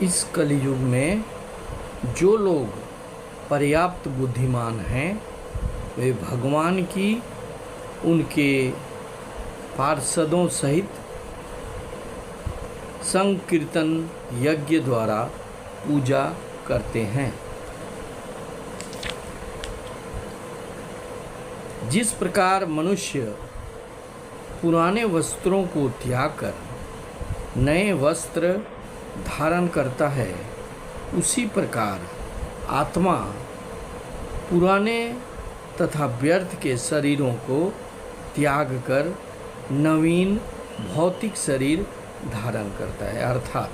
इस कलयुग में जो लोग पर्याप्त बुद्धिमान हैं वे भगवान की उनके पार्षदों सहित संकीर्तन यज्ञ द्वारा पूजा करते हैं। जिस प्रकार मनुष्य पुराने वस्त्रों को त्याग कर नए वस्त्र धारण करता है, उसी प्रकार आत्मा पुराने तथा व्यर्थ के शरीरों को त्याग कर नवीन भौतिक शरीर धारण करता है। अर्थात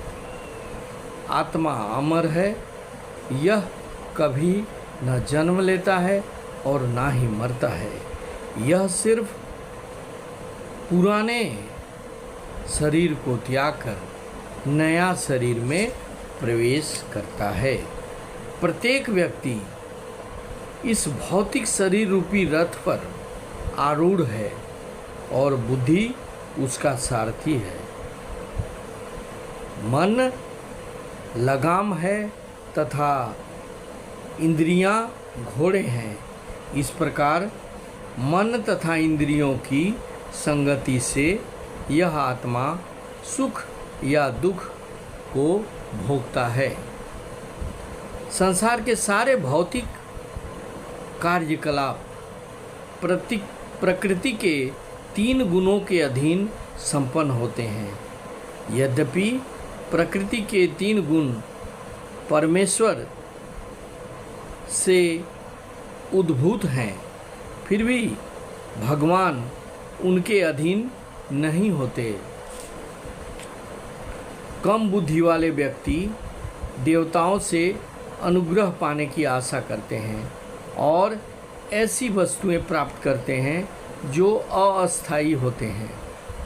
आत्मा अमर है, यह कभी न जन्म लेता है और ना ही मरता है। यह सिर्फ पुराने शरीर को त्याग कर नया शरीर में प्रवेश करता है। प्रत्येक व्यक्ति इस भौतिक शरीर रूपी रथ पर आरूढ़ है और बुद्धि उसका सारथी है। मन लगाम है तथा इंद्रियां घोड़े हैं। इस प्रकार मन तथा इंद्रियों की संगति से यह आत्मा सुख या दुख को भोगता है। संसार के सारे भौतिक कार्यकलाप प्रकृति के 3 गुणों के अधीन संपन्न होते हैं। यद्यपि प्रकृति के 3 गुण परमेश्वर से उद्भूत हैं, फिर भी भगवान उनके अधीन नहीं होते। कम बुद्धि वाले व्यक्ति देवताओं से अनुग्रह पाने की आशा करते हैं और ऐसी वस्तुएं प्राप्त करते हैं जो अस्थायी होते हैं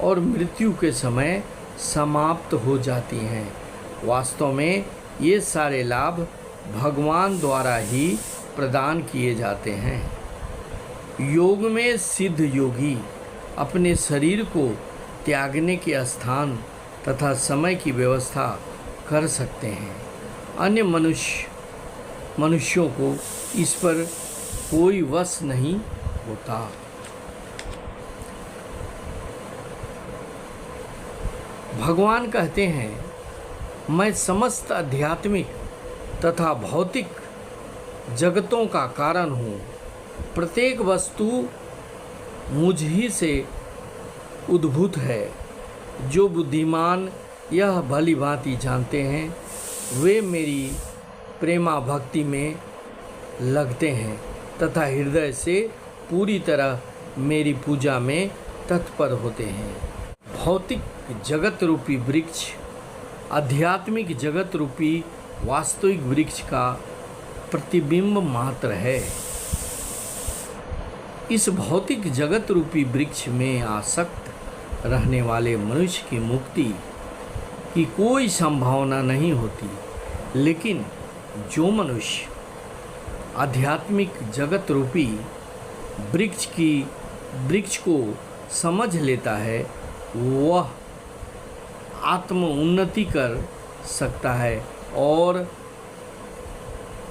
और मृत्यु के समय समाप्त हो जाती हैं। वास्तव में ये सारे लाभ भगवान द्वारा ही प्रदान किए जाते हैं। योग में सिद्ध योगी अपने शरीर को त्यागने के स्थान तथा समय की व्यवस्था कर सकते हैं। अन्य मनुष्यों को इस पर कोई वश नहीं होता। भगवान कहते हैं, मैं समस्त आध्यात्मिक तथा भौतिक जगतों का कारण हूँ। प्रत्येक वस्तु मुझ ही से उद्भूत है। जो बुद्धिमान यह भली भांति जानते हैं, वे मेरी प्रेमा भक्ति में लगते हैं तथा हृदय से पूरी तरह मेरी पूजा में तत्पर होते हैं। भौतिक जगत रूपी वृक्ष आध्यात्मिक जगत रूपी वास्तविक वृक्ष का प्रतिबिंब मात्र है। इस भौतिक जगत रूपी वृक्ष में आसक्त रहने वाले मनुष्य की मुक्ति की कोई संभावना नहीं होती। लेकिन जो मनुष्य आध्यात्मिक जगत रूपी वृक्ष को समझ लेता है, वह आत्म उन्नति कर सकता है और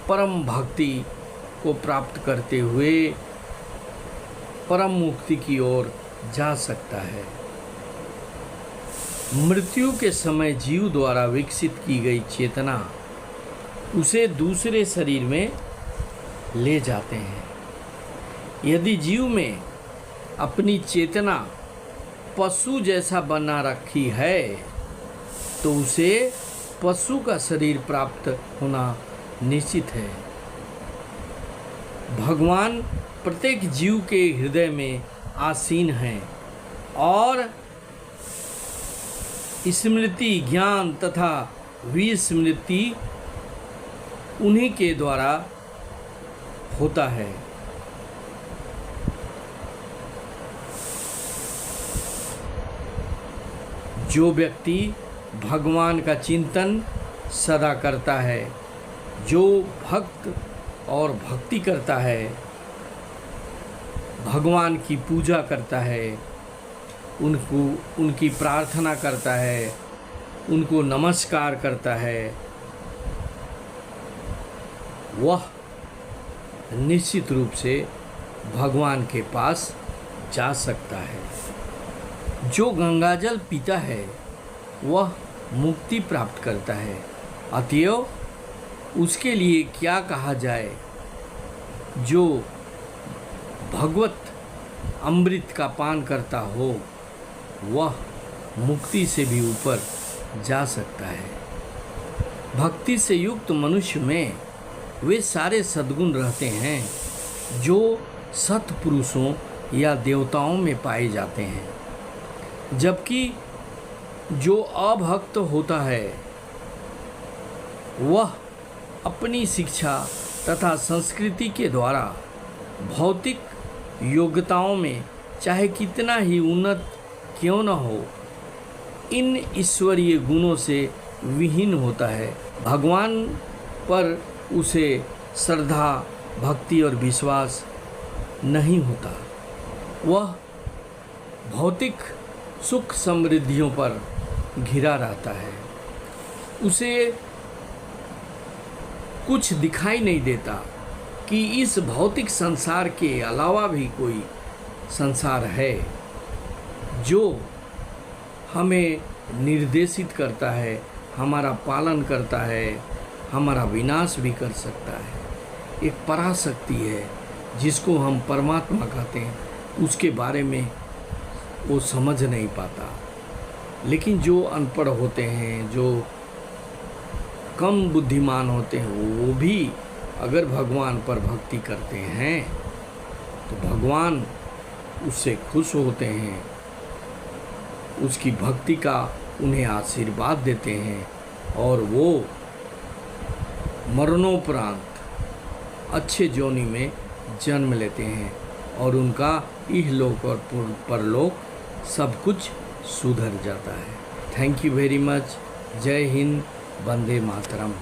परम भक्ति को प्राप्त करते हुए परम मुक्ति की ओर जा सकता है। मृत्यु के समय जीव द्वारा विकसित की गई चेतना उसे दूसरे शरीर में ले जाते हैं। यदि जीव में अपनी चेतना पशु जैसा बना रखी है तो उसे पशु का शरीर प्राप्त होना निश्चित है। भगवान प्रत्येक जीव के हृदय में आसीन हैं और स्मृति ज्ञान तथा विस्मृति उन्हीं के द्वारा होता है। जो व्यक्ति भगवान का चिंतन सदा करता है, जो भक्त और भक्ति करता है, भगवान की पूजा करता है, उनकी प्रार्थना करता है, उनको नमस्कार करता है, वह निश्चित रूप से भगवान के पास जा सकता है। जो गंगाजल पीता है वह मुक्ति प्राप्त करता है। अतएव उसके लिए क्या कहा जाए। जो भगवत अमृत का पान करता हो वह मुक्ति से भी ऊपर जा सकता है। भक्ति से युक्त मनुष्य में वे सारे सद्गुण रहते हैं जो सत्पुरुषों या देवताओं में पाए जाते हैं। जबकि जो अभक्त होता है वह अपनी शिक्षा तथा संस्कृति के द्वारा भौतिक योग्यताओं में चाहे कितना ही उन्नत क्यों न हो, इन ईश्वरीय गुणों से विहीन होता है। भगवान पर उसे श्रद्धा, भक्ति और विश्वास नहीं होता। वह भौतिक सुख समृद्धियों पर घिरा रहता है। उसे कुछ दिखाई नहीं देता कि इस भौतिक संसार के अलावा भी कोई संसार है जो हमें निर्देशित करता है, हमारा पालन करता है, हमारा विनाश भी कर सकता है। एक पराशक्ति है जिसको हम परमात्मा कहते हैं, उसके बारे में वो समझ नहीं पाता। लेकिन जो अनपढ़ होते हैं, जो कम बुद्धिमान होते हैं, वो भी अगर भगवान पर भक्ति करते हैं तो भगवान उससे खुश होते हैं, उसकी भक्ति का उन्हें आशीर्वाद देते हैं और वो मरणोपरांत अच्छे योनि में जन्म लेते हैं और उनका इहलोक और परलोक सब कुछ सुधर जाता है। Thank you very much. जय हिंद, वंदे मातरम।